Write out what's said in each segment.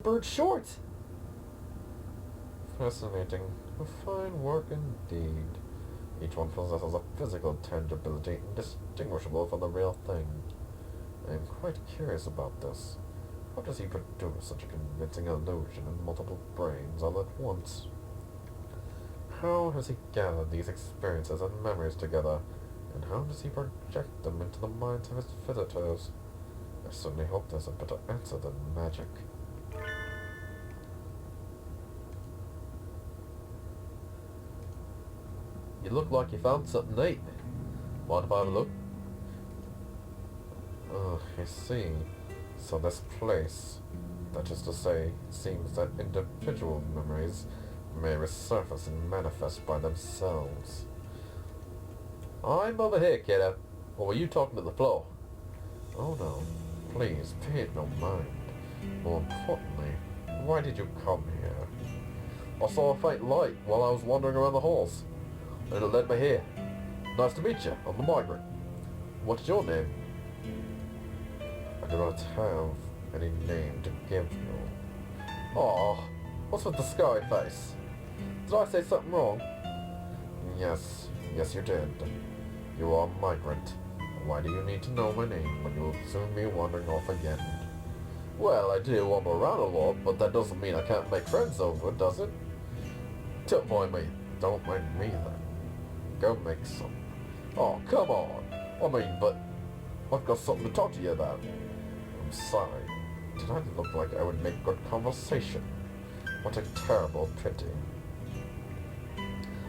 bird short. Fascinating. A fine work indeed. Each one possesses a physical tangibility indistinguishable from the real thing. I am quite curious about this. How does he produce such a convincing illusion in multiple brains all at once? How has he gathered these experiences and memories together, and how does he project them into the minds of his visitors? I certainly hope there's a better answer than magic. You look like you found something neat. Mind if I have a look? Oh, I see. So this place, that is to say, it seems that individual memories may resurface and manifest by themselves. I'm over here, kiddo. Or were you talking to the floor? Oh no, please, pay it no mind. More importantly, why did you come here? I saw a faint light while I was wandering around the halls, and it led me here. Nice to meet you. I'm the migrant. What's your name? I do not have any name to give you. Aw, what's with the scary face? Did I say something wrong? Yes, you did. You are a migrant. Why do you need to know my name when you will soon be wandering off again? Well, I do wander around a lot, but that doesn't mean I can't make friends over it, does it? Don't mind me. Don't mind me then. Go make some. Oh, come on. I mean, but I've got something to talk to you about. I'm sorry. Did I look like I would make good conversation? What a terrible pity.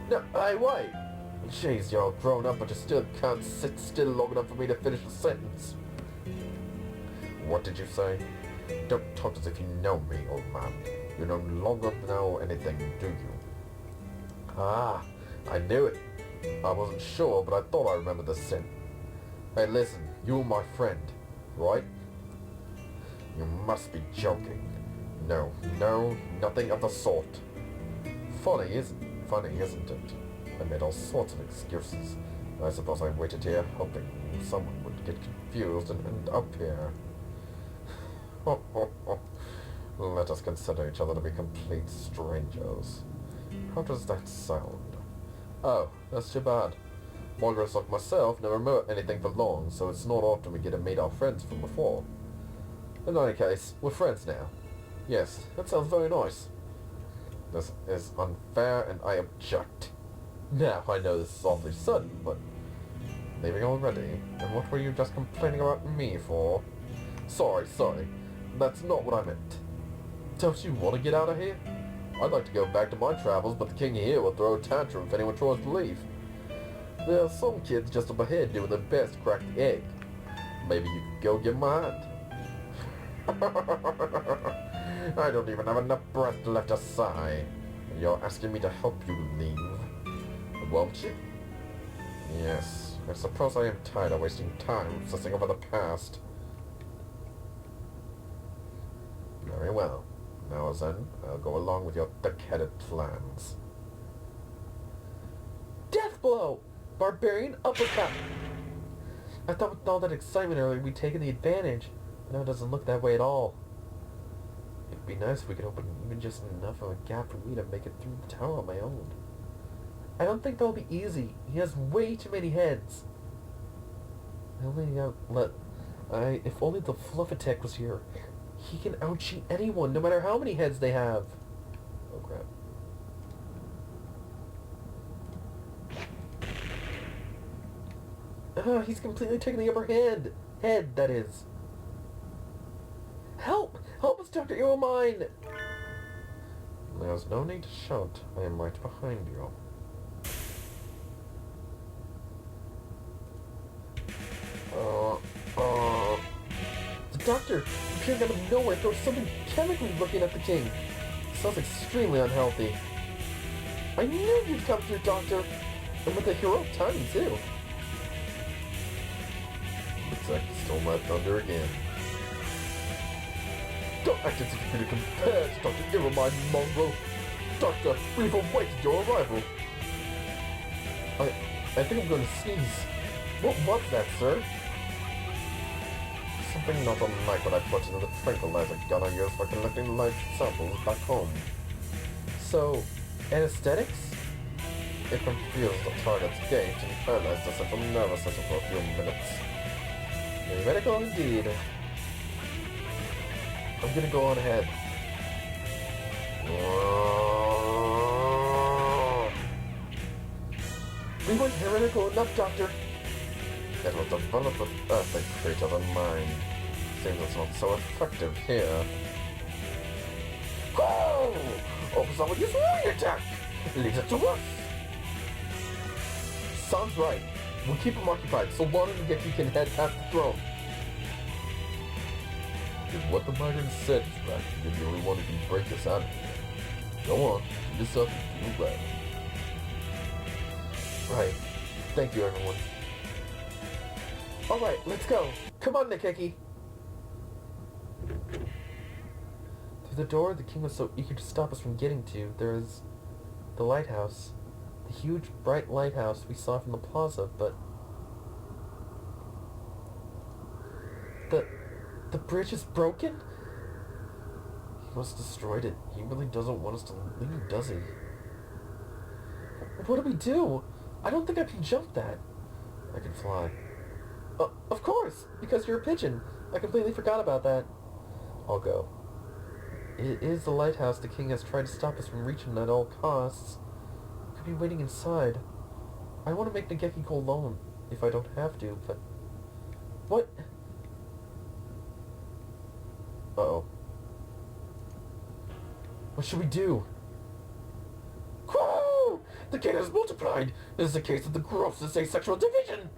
No, hey, wait! Jeez, you're all grown up, but you still can't sit still long enough for me to finish a sentence. What did you say? Don't talk as if you know me, old man. You no longer know anything, do you? Ah, I knew it. I wasn't sure, but I thought I remembered the sin. Hey, listen, you're my friend, right? You must be joking. No, nothing of the sort. Funny, isn't it? I made all sorts of excuses. I suppose I waited here hoping someone would get confused and end up here. Let us consider each other to be complete strangers. How does that sound? Oh, that's too bad. Migrants like myself never met anything for long, so it's not often we get to meet our friends from before. In any case, we're friends now. Yes, that sounds very nice. This is unfair and I object. Now, I know this is awfully sudden, but... Leaving already? And what were you just complaining about me for? Sorry. That's not what I meant. Don't you want to get out of here? I'd like to go back to my travels, but the king here will throw a tantrum if anyone tries to leave. There are some kids just up ahead doing their best to crack the egg. Maybe you could go give them a hand. I don't even have enough breath left to sigh. And you're asking me to help you leave? Won't you? Yes, I suppose I am tired of wasting time obsessing over the past. Very well. Now then, I'll go along with your thick-headed plans. Death blow! Barbarian uppercut! I thought with all that excitement earlier we'd taken the advantage, but now it doesn't look that way at all. It'd be nice if we could open even just enough of a gap for me to make it through the tower on my own. I don't think that'll be easy. He has way too many heads. If only the fluff attack was here. He can out-cheat anyone, no matter how many heads they have. Oh crap. He's completely taking the upper hand. Head, that is. Help! Help us, Doctor, you're mine! There's no need to shout. I am right behind you. The doctor appearing out of nowhere throws something chemically looking at the king. Sounds extremely unhealthy. I knew you'd come through, Doctor! And with a heroic timing, too. Looks like you stole my thunder again. Don't act as if you're going to compare to Dr. Irremind Mongrel. Doctor, we've awaited your arrival. I think I'm going to sneeze. What was that, sir? something not unlike what I put into the tranquilizer gun I use for collecting live samples back home. So, anesthetics? It confused the target's gait and paralyzed the central nervous system for a few minutes. Very medical indeed. I'm gonna go on ahead. We weren't heretical enough, Doctor. It was developed with earthly creatures in mind. Seems it's not so effective here. Whoa! Officer will use wing attack! Leaves it to us! Sounds right. We'll keep him occupied so long as Geki can head past the throne. If what the migrant said is right, you're the only one who can break us out of here. Go on, do this up and do right. Right. Thank you, everyone. Alright, let's go. Come on, Nikeki. Through the door the king was so eager to stop us from getting to, there is the lighthouse. The huge, bright lighthouse we saw from the plaza, but... The bridge is broken? He must have destroyed it. He really doesn't want us to leave, does he? What do we do? I don't think I can jump that. I can fly. Of course, because you're a pigeon. I completely forgot about that. I'll go. It is the lighthouse the king has tried to stop us from reaching at all costs. We could be waiting inside. I want to make Nageki go alone, if I don't have to, but... What? Uh-oh. What should we do? Whoa! The king has multiplied! This is a case of the grossest asexual division!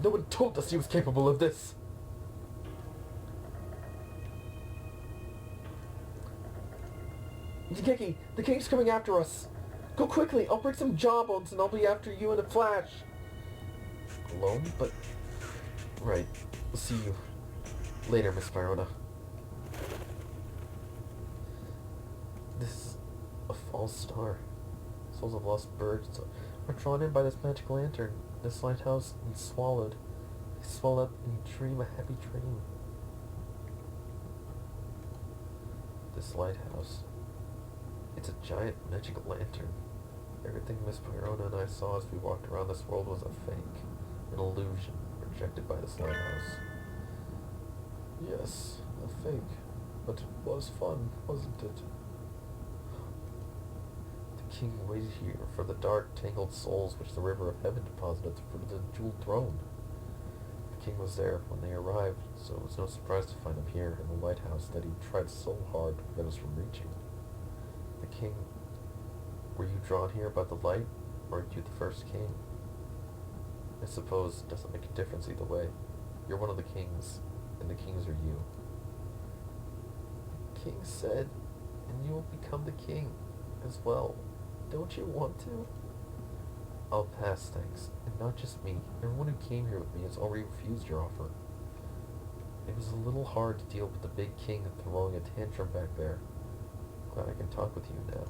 No one told us he was capable of this. Nageki, the king's coming after us. Go quickly, I'll break some jawbones and I'll be after you in a flash. Alone? But... Right. We'll see you later, Miss Fiona. This is a false star. Souls of lost birds are drawn in by this magic lantern. This lighthouse and swallowed. They swell up and dream a happy dream. This lighthouse. It's a giant magic lantern. Everything Miss Fiona and I saw as we walked around this world was a fake, an illusion projected by this lighthouse. Yes, a fake. But it was fun, wasn't it? The king waited here for the dark, tangled souls which the river of heaven deposited for the jeweled throne. The king was there when they arrived, so it was no surprise to find him here in the lighthouse that he tried so hard to prevent us from reaching. The king, were you drawn here by the light, or are you the first king? I suppose it doesn't make a difference either way. You're one of the kings, and the kings are you. The king said, and you will become the king as well. Don't you want to? I'll pass, thanks. And not just me. Everyone who came here with me has already refused your offer. It was a little hard to deal with the big king throwing a tantrum back there. Glad I can talk with you now.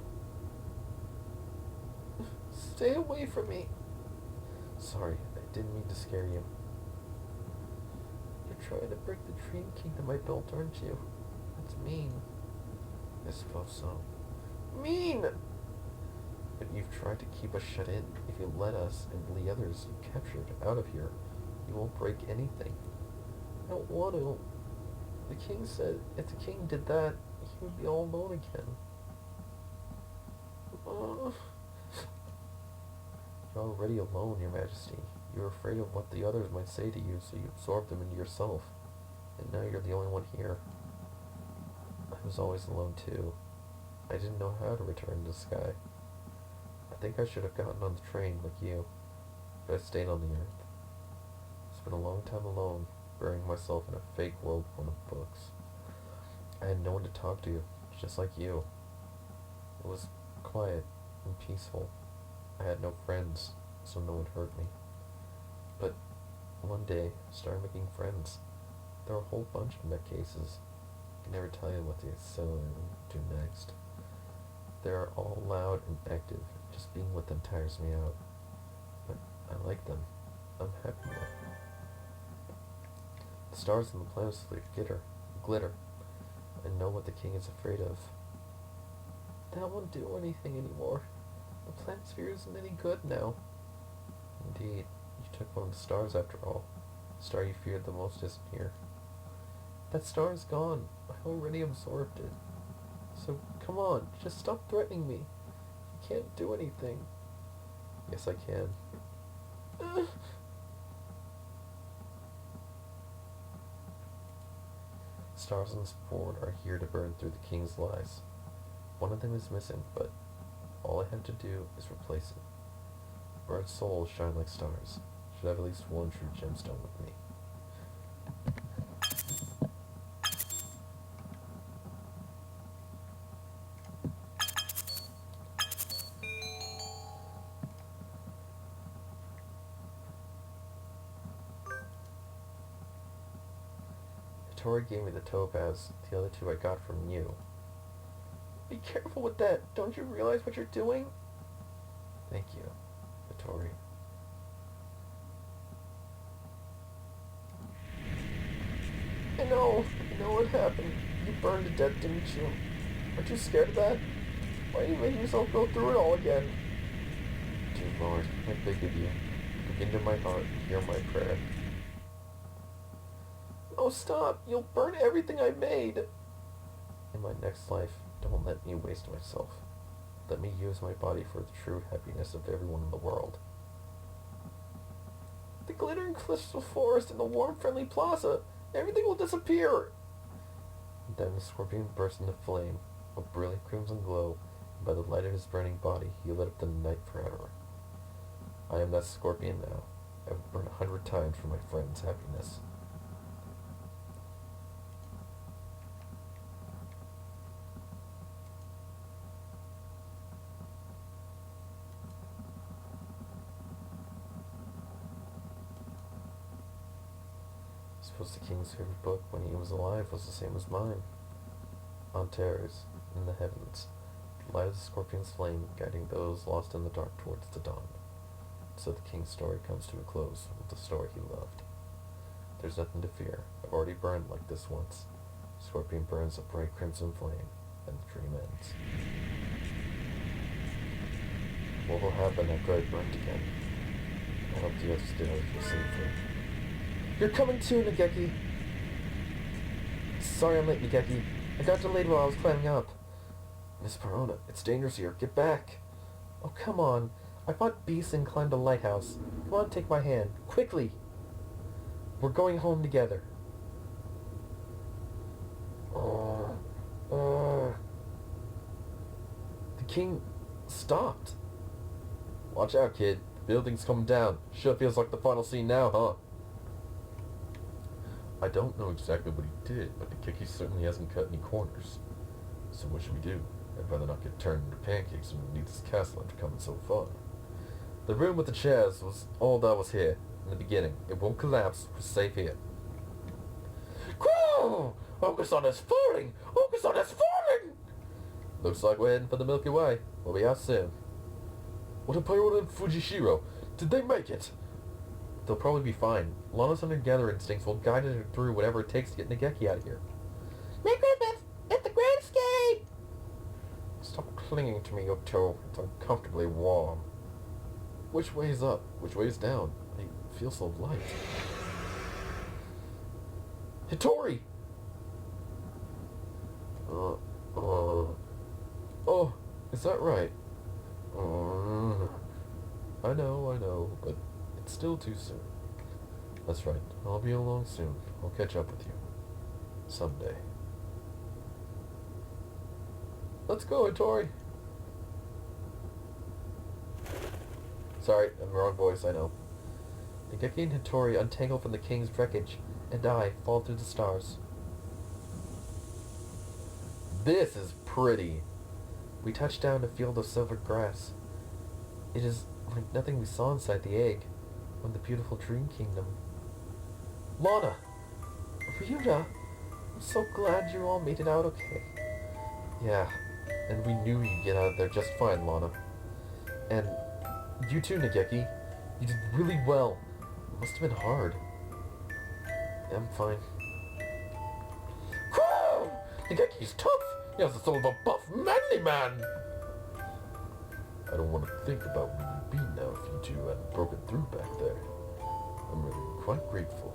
Stay away from me. Sorry, I didn't mean to scare you. You're trying to break the dream kingdom I built, aren't you? That's mean. I suppose so. Mean! But you've tried to keep us shut in. If you let us and the others you captured out of here, you won't break anything. I don't want to. The king said if the king did that, he would be all alone again. You're already alone, Your Majesty. You were afraid of what the others might say to you, so you absorbed them into yourself. And now you're the only one here. I was always alone too. I didn't know how to return to the sky. I think I should have gotten on the train like you, but I stayed on the earth. I spent a long time alone, burying myself in a fake world full of books. I had no one to talk to, just like you. It was quiet and peaceful. I had no friends, so no one hurt me. But one day, I started making friends. There were a whole bunch of nutcases. I can never tell you what they say and do next. They're all loud and active. Just being with them tires me out. But I like them. I'm happy now. The stars and the planets glitter. I know what the king is afraid of. That won't do anything anymore. The planetsphere isn't any good now. Indeed, you took one of the stars after all. The star you feared the most isn't here. That star is gone. I already absorbed it. So, come on, just stop threatening me. You can't do anything. Yes, I can. Stars on this board are here to burn through the king's lies. One of them is missing, but all I have to do is replace it. Bird's souls shine like stars. Should have at least one true gemstone with me. Tori gave me the topaz. The other two I got from you. Be careful with that. Don't you realize what you're doing? Thank you, Tori. I know what happened. You burned to death, didn't you? Aren't you scared of that? Why are you making yourself go through it all again? Dear Lord, I beg of you, look into my heart and hear my prayer. Oh, stop! You'll burn everything I made! In my next life, don't let me waste myself. Let me use my body for the true happiness of everyone in the world. The glittering crystal forest and the warm, friendly plaza. Everything will disappear! And then the scorpion burst into flame, a brilliant crimson glow, and by the light of his burning body, he lit up the night forever. I am that scorpion now. I will burn 100 times for my friend's happiness. I suppose the king's favorite book when he was alive was the same as mine. On terrors, in the heavens, the light of the scorpion's flame guiding those lost in the dark towards the dawn. So the king's story comes to a close with the story he loved. There's nothing to fear. I've already burned like this once. The scorpion burns a bright crimson flame, and the dream ends. What will happen after I burned again? I hope the others get out of here safely. You're coming too, Nageki. Sorry I'm late, Nageki. I got delayed while I was climbing up. Miss Perona, it's dangerous here. Get back. Oh, come on. I fought beasts and climbed a lighthouse. Come on, take my hand. Quickly. We're going home together. The king stopped. Watch out, kid. The building's coming down. Sure feels like the final scene now, huh? I don't know exactly what he did, but Nageki certainly hasn't cut any corners. So what should we do? I'd rather not get turned into pancakes when we need this castle after coming so far. The room with the chairs was all that was here in the beginning. It won't collapse. We're safe here. Crow! Okusan is falling! Okusan is falling! Looks like we're heading for the Milky Way. We'll be out soon. What about Perona and Fujishiro? Did they make it? They'll probably be fine. Lana's undergather instincts will guide her through whatever it takes to get Nageki out of here. Make Griffith! It's the Great Escape! Stop clinging to me, Yokto. It's uncomfortably warm. Which way is up? Which way is down? I feel so light. Hitori! Oh, is that right? I know, but it's still too soon. That's right. I'll be along soon. I'll catch up with you. Someday. Let's go, Hitori! Sorry, I'm the wrong voice, I know. Nageki and Hitori untangle from the king's wreckage, and I fall through the stars. This is pretty! We touch down a field of silver grass. It is like nothing we saw inside the egg, on the beautiful dream kingdom. Lana! Ryuta! I'm so glad you all made it out okay. Yeah, and we knew you'd get out of there just fine, Lana. And you too, Nageki. You did really well. It must have been hard. I'm fine. Whew! The Geki's tough! He has the soul of a buff, manly man! I don't want to think about where we'd be now if you two hadn't broken through back there. I'm really quite grateful.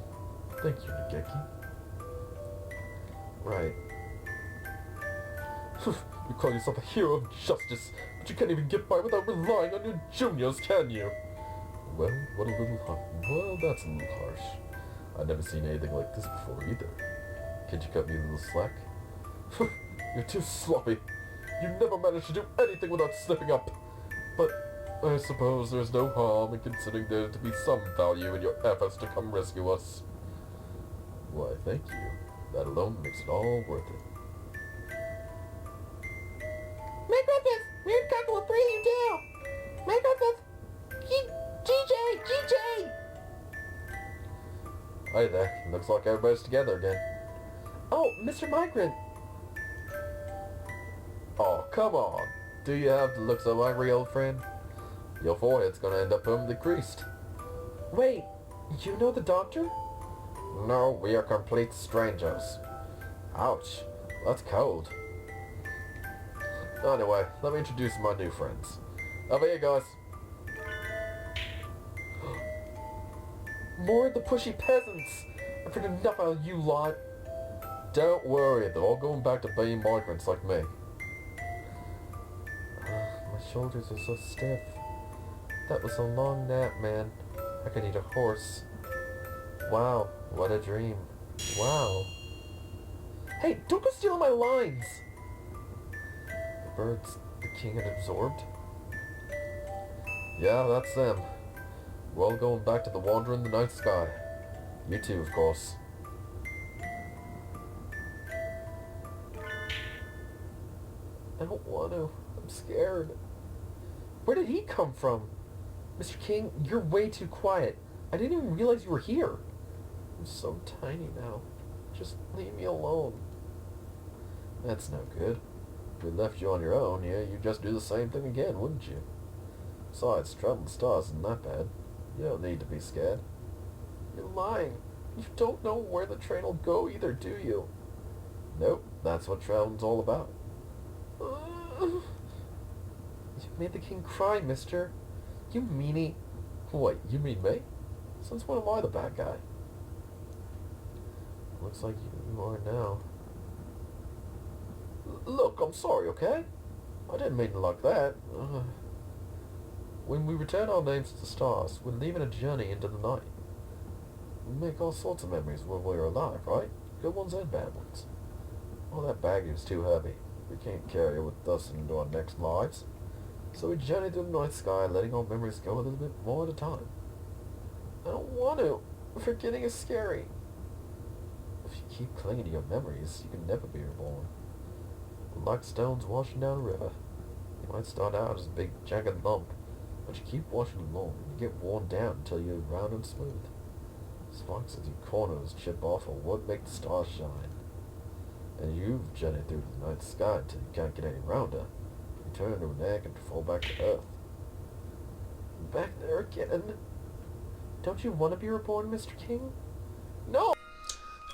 Thank you, Nageki. Right. You call yourself a hero of justice, but you can't even get by without relying on your juniors, can you? Well, that's a little harsh. I've never seen anything like this before either. Can't you cut me a little slack? You're too sloppy. You never manage to do anything without slipping up. But I suppose there's no harm in considering there to be some value in your efforts to come rescue us. Why, thank you. That alone makes it all worth it. Meg Griffith! Weird Gecko will bring you down! Meg Griffith! GJ! Hi there. Looks like everybody's together again. Oh, Mr. Migrant! Oh, come on. Do you have the looks of my real friend? Your forehead's gonna end up permanently creased. Wait, you know the doctor? No, we are complete strangers. Ouch. That's cold. Anyway, let me introduce my new friends. Over here, guys. More of the pushy peasants! I've heard enough out of you lot. Don't worry, they're all going back to being migrants like me. My shoulders are so stiff. That was a long nap, man. I could eat a horse. Wow, what a dream. Wow. Hey, don't go stealing my lines! The birds the king had absorbed? Yeah, that's them. We're all going back to the Wanderer in the Night Sky. You too, of course. I don't want to. I'm scared. Where did he come from? Mr. King, you're way too quiet. I didn't even realize you were here. I'm so tiny now. Just leave me alone. That's no good. If we left you on your own, yeah, you'd just do the same thing again, wouldn't you? Besides, traveling stars isn't that bad. You don't need to be scared. You're lying. You don't know where the train will go either, do you? Nope, that's what traveling's all about. You made the king cry, mister. You meanie. Wait, you mean me? Since when am I the bad guy? Looks like you are now. Look, I'm sorry, okay? I didn't mean it like that. When we return our names to the stars, we're leaving a journey into the night. We make all sorts of memories while we're alive, right? Good ones and bad ones. All that baggage is too heavy. We can't carry it with us into our next lives. So we journey through the night sky, letting our memories go a little bit more at a time. I don't want to. Forgetting is scary. If you keep clinging to your memories, you can never be reborn. Like stones washing down a river. You might start out as a big jagged lump, but you keep washing along, and you get worn down until you're round and smooth. Sparks as your corners chip off are what make the stars shine. And you've journeyed through the night sky until you can't get any rounder. You turn to an egg and fall back to Earth. Back there again? Don't you want to be reborn, Mr. King? No!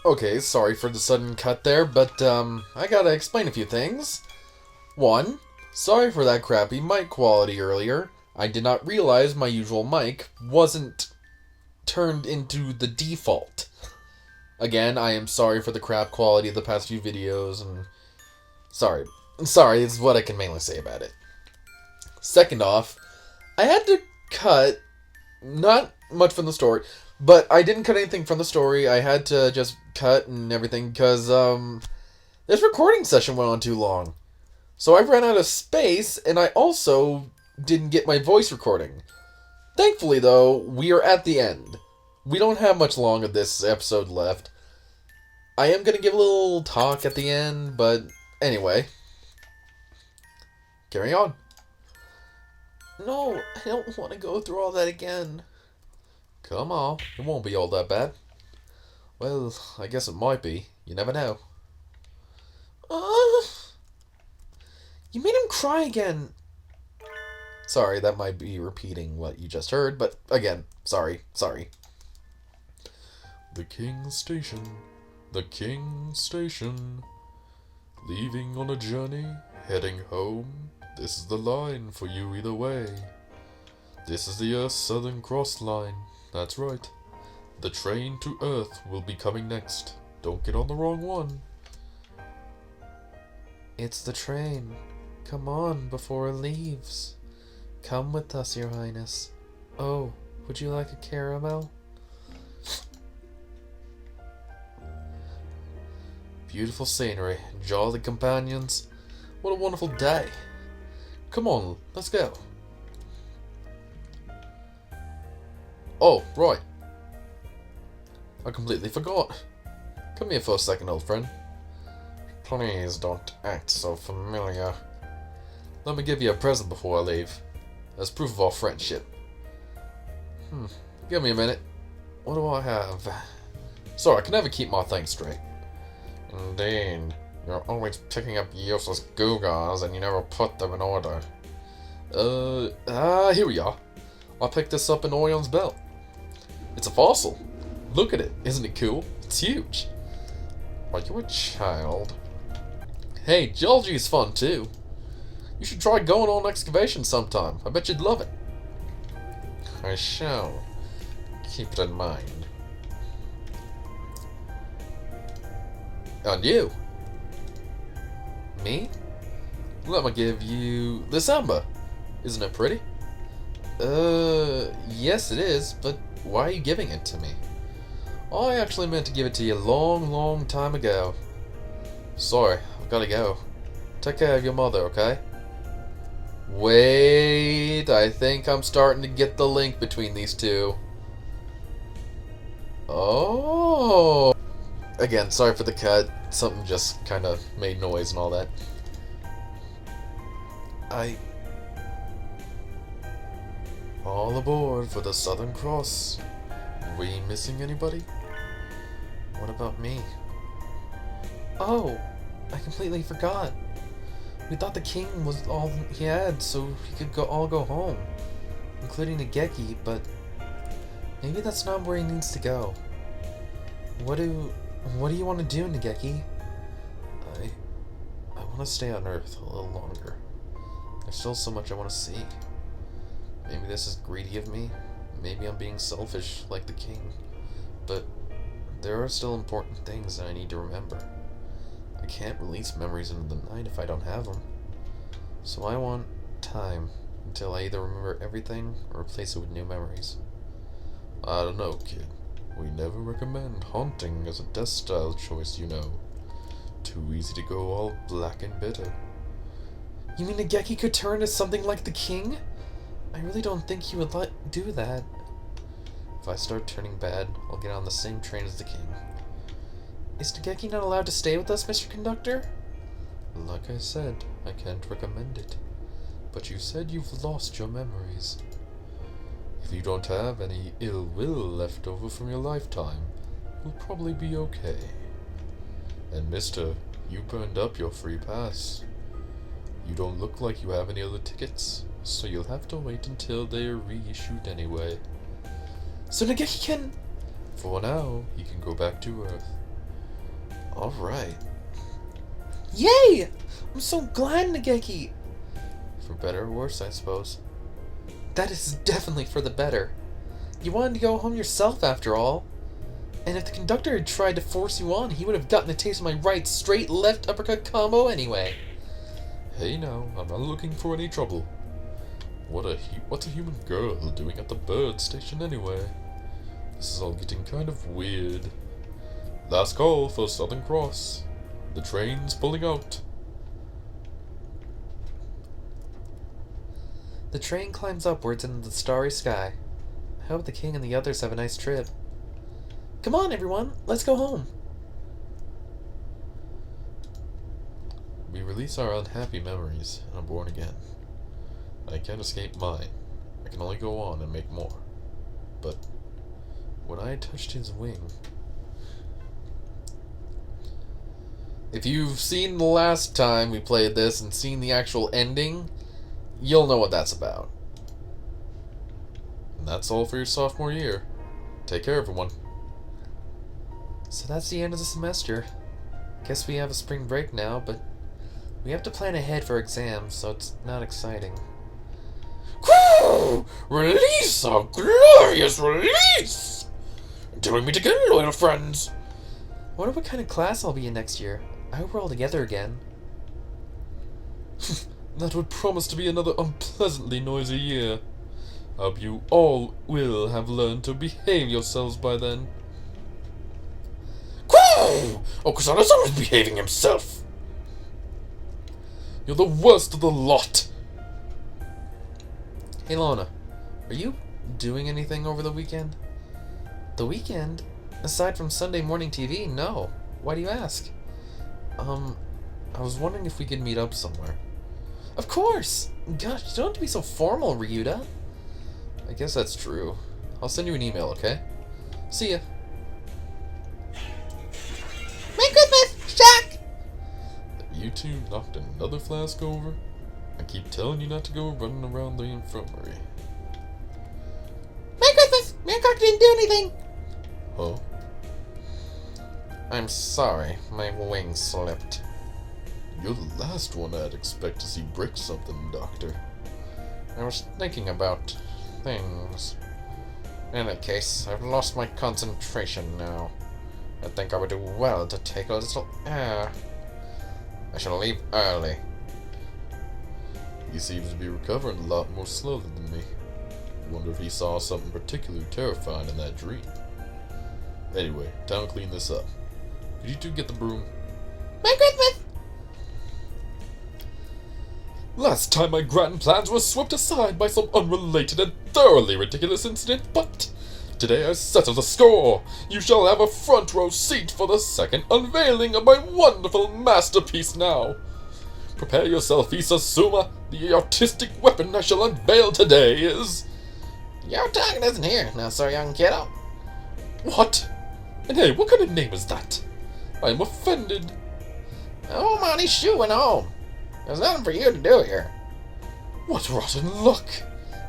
Okay, sorry for the sudden cut there, but, I gotta explain a few things. One, sorry for that crappy mic quality earlier. I did not realize my usual mic wasn't turned into the default. Again, I am sorry for the crap quality of the past few videos, and sorry. Sorry is what I can mainly say about it. Second off, I had to cut, not much from the story, but I didn't cut anything from the story. I had to just cut and everything because, this recording session went on too long. So I ran out of space, and I also didn't get my voice recording. Thankfully, though, we are at the end. We don't have much long of this episode left. I am going to give a little talk at the end, but anyway. Carry on. No, I don't want to go through all that again. Come on, it won't be all that bad. Well, I guess it might be. You never know. You made him cry again. Sorry, that might be repeating what you just heard, but again, sorry. The King Station. The King Station. Leaving on a journey, heading home. This is the line for you either way. This is the Earth's Southern Cross line. That's right. The train to Earth will be coming next. Don't get on the wrong one. It's the train. Come on before it leaves. Come with us, Your Highness. Oh, would you like a caramel? Beautiful scenery, jolly companions. What a wonderful day. Come on, let's go. Oh, right. I completely forgot. Come here for a second, old friend. Please don't act so familiar. Let me give you a present before I leave, as proof of our friendship. Give me a minute. What do I have? Sorry, I can never keep my things straight. Indeed. You're always picking up useless gewgaws and you never put them in order. Here we are. I picked this up in Orion's belt. It's a fossil. Look at it. Isn't it cool? It's huge. Are you a child? Hey, geology is fun too. You should try going on excavation sometime. I bet you'd love it. I shall. Keep it in mind. And you? Me? Let me give you this amber. Isn't it pretty? Yes it is, but why are you giving it to me? I actually meant to give it to you a long, long time ago. Sorry, I've gotta go. Take care of your mother, okay? Wait, I think I'm starting to get the link between these two. Oh. Again, sorry for the cut. Something just kind of made noise and all that. All aboard for the Southern Cross. Were you missing anybody? What about me? Oh, I completely forgot. We thought the king was all he had, so he could all go home, including the Geki, but maybe that's not where he needs to go. What do you want to do, Nageki? I want to stay on Earth a little longer. There's still so much I want to see. Maybe this is greedy of me. Maybe I'm being selfish like the king. But there are still important things that I need to remember. I can't release memories into the night if I don't have them. So I want time until I either remember everything or replace it with new memories. I don't know, kid. We never recommend haunting as a death style choice, you know. Too easy to go all black and bitter. You mean Nageki could turn into something like the king? I really don't think he would do that. If I start turning bad, I'll get on the same train as the king. Is Nageki not allowed to stay with us, Mr. Conductor? Like I said, I can't recommend it. But you said you've lost your memories. If you don't have any ill will left over from your lifetime, you'll probably be okay. And mister, you burned up your free pass. You don't look like you have any other tickets, so you'll have to wait until they are reissued anyway. So Nageki can... For now, he can go back to Earth. Alright. Yay! I'm so glad, Nageki! For better or worse, I suppose. That is definitely for the better. You wanted to go home yourself, after all. And if the conductor had tried to force you on, he would have gotten a taste of my right straight left uppercut combo anyway. Hey now, I'm not looking for any trouble. What's a human girl doing at the bird station anyway? This is all getting kind of weird. Last call for Southern Cross. The train's pulling out. The train climbs upwards into the starry sky. I hope the king and the others have a nice trip. Come on, everyone, let's go home. We release our unhappy memories and are born again. I can't escape mine. I can only go on and make more. But when I touched his wing... If you've seen the last time we played this and seen the actual ending, you'll know what that's about. And that's all for your sophomore year. Take care, everyone. So that's the end of the semester. Guess we have a spring break now, but we have to plan ahead for exams, so it's not exciting. Release! A glorious release! Doing me together, little friends. I wonder what kind of class I'll be in next year. I hope we're all together again. That would promise to be another unpleasantly noisy year. I hope you all will have learned to behave yourselves by then. Oh, Kusana's always behaving himself. You're the worst of the lot. Hey Lona, are you doing anything over the weekend? The weekend? Aside from Sunday morning TV, no. Why do you ask? I was wondering if we could meet up somewhere. Of course! Gosh, you don't have to be so formal, Ryuta. I guess that's true. I'll send you an email, okay? See ya. Merry Christmas, Shock! You two knocked another flask over? I keep telling you not to go running around the infirmary. Merry Christmas! Mercock didn't do anything! Huh? I'm sorry, my wing slipped. You're the last one I'd expect to see break something, Doctor. I was thinking about things. In any case, I've lost my concentration now. I think I would do well to take a little air. I shall leave early. He seems to be recovering a lot more slowly than me. Wonder if he saw something particularly terrifying in that dream. Anyway, time to clean this up. Could you two get the broom? Merry Christmas! Last time my grand plans were swept aside by some unrelated and thoroughly ridiculous incident, but today I settle the score. You shall have a front row seat for the second unveiling of my wonderful masterpiece now. Prepare yourself, Isasuma. The artistic weapon I shall unveil today is... Your target isn't here now, sir, young kiddo. What? And hey, what kind of name is that? I am offended. Oh, Monty's shoe went home. There's nothing for you to do here. What rotten luck!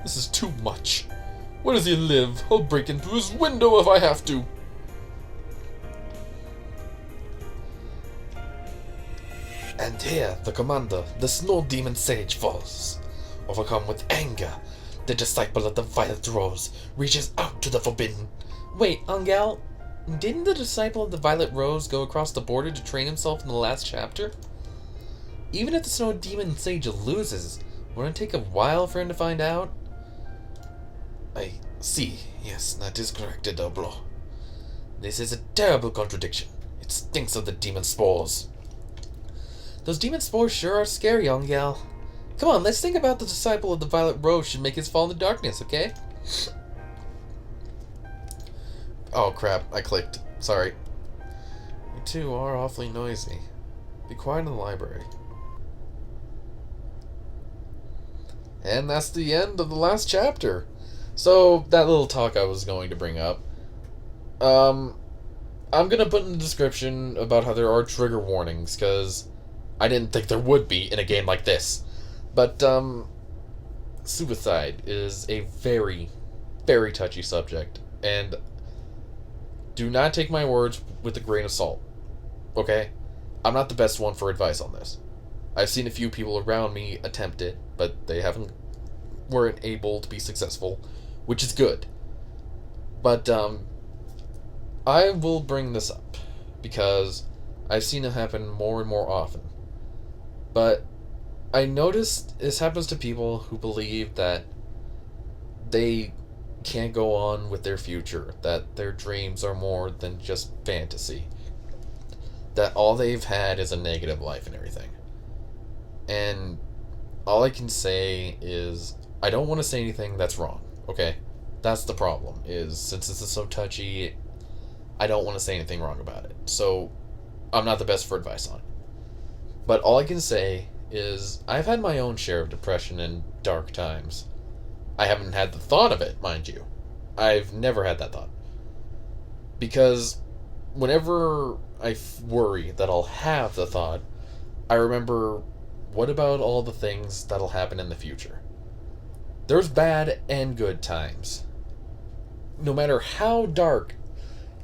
This is too much. Where does he live? I'll break into his window if I have to. And here, the commander, the Snow Demon Sage, falls. Overcome with anger, the disciple of the Violet Rose reaches out to the forbidden. Wait, Angel, didn't the disciple of the Violet Rose go across the border to train himself in the last chapter? Even if the Snow Demon Sage loses, wouldn't it take a while for him to find out? I see. Yes, that is correct, Doblo. This is a terrible contradiction. It stinks of the demon spores. Those demon spores sure are scary, young gal. Come on, let's think about the disciple of the Violet Rose should make his fall in the darkness, okay? Oh crap, I clicked. Sorry. You two are awfully noisy. Be quiet in the library. And that's the end of the last chapter. So, that little talk I was going to bring up. I'm gonna put in the description about how there are trigger warnings, because I didn't think there would be in a game like this. But, suicide is a very, very touchy subject, and do not take my words with a grain of salt, okay? I'm not the best one for advice on this. I've seen a few people around me attempt it, but they weren't able to be successful, which is good. But, I will bring this up, because I've seen it happen more and more often. But I noticed this happens to people who believe that they can't go on with their future, that their dreams are more than just fantasy, that all they've had is a negative life and everything. And all I can say is, I don't want to say anything that's wrong, okay? That's the problem, is since this is so touchy, I don't want to say anything wrong about it. So, I'm not the best for advice on it. But all I can say is, I've had my own share of depression and dark times. I haven't had the thought of it, mind you. I've never had that thought. Because whenever I worry that I'll have the thought, I remember, what about all the things that'll happen in the future? There's bad and good times. No matter how dark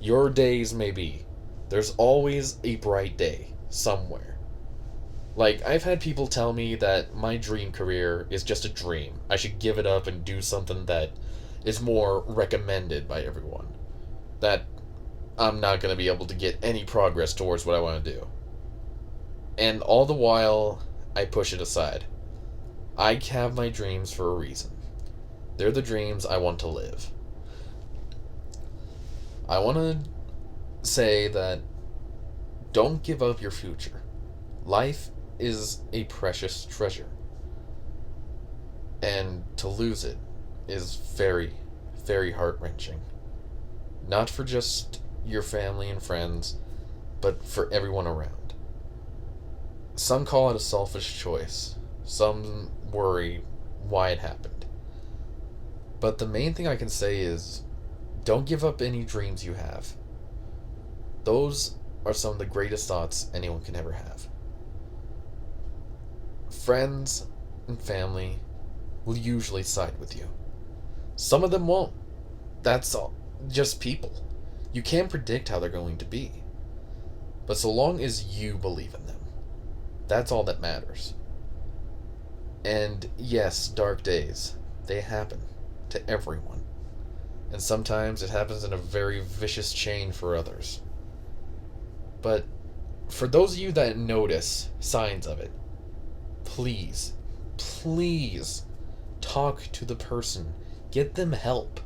your days may be, There's always a bright day somewhere. Like, I've had people tell me that my dream career is just a dream. I should give it up and do something that is more recommended by everyone. That I'm not going to be able to get any progress towards what I want to do. And all the while, I push it aside. I have my dreams for a reason. They're the dreams I want to live. I want to say that don't give up your future. Life is a precious treasure. And to lose it is very, very heart-wrenching. Not for just your family and friends, but for everyone around. Some call it a selfish choice. Some worry why it happened. But the main thing I can say is, don't give up any dreams you have. Those are some of the greatest thoughts anyone can ever have. Friends and family will usually side with you. Some of them won't. That's all. Just people. You can't predict how they're going to be. But so long as you believe in them, that's all that matters. And yes, dark days, they happen to everyone. And sometimes it happens in a very vicious chain for others. But for those of you that notice signs of it, please, please talk to the person. Get them help.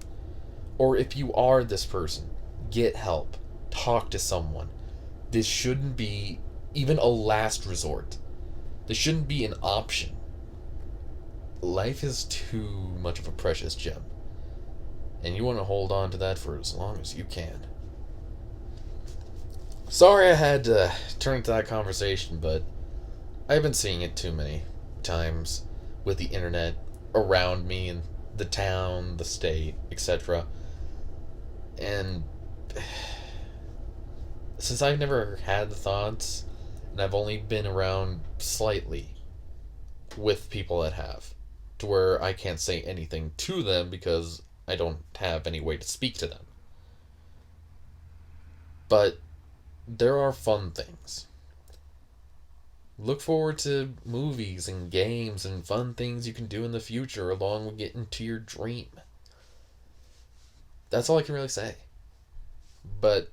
Or if you are this person, get help. Talk to someone. This shouldn't be even a last resort. This shouldn't be an option. Life is too much of a precious gem. And you want to hold on to that for as long as you can. Sorry I had to turn into that conversation, but I've been seeing it too many times with the internet around me and the town, the state, etc. And since I've never had the thoughts, and I've only been around slightly with people that have, to where I can't say anything to them because I don't have any way to speak to them. But there are fun things. Look forward to movies and games and fun things you can do in the future along with getting to your dream. That's all I can really say. But,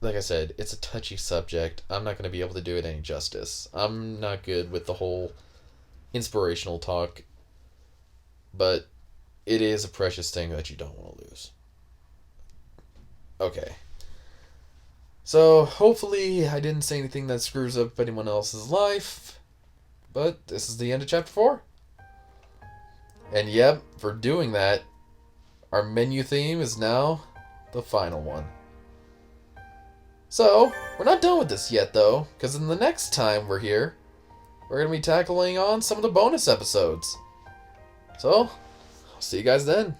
like I said, it's a touchy subject. I'm not going to be able to do it any justice. I'm not good with the whole inspirational talk. But it is a precious thing that you don't want to lose. Okay. So, hopefully I didn't say anything that screws up anyone else's life. But this is the end of Chapter 4. And yep, for doing that, our menu theme is now the final one. So, we're not done with this yet though, because in the next time we're here, we're going to be tackling on some of the bonus episodes. So, I'll see you guys then.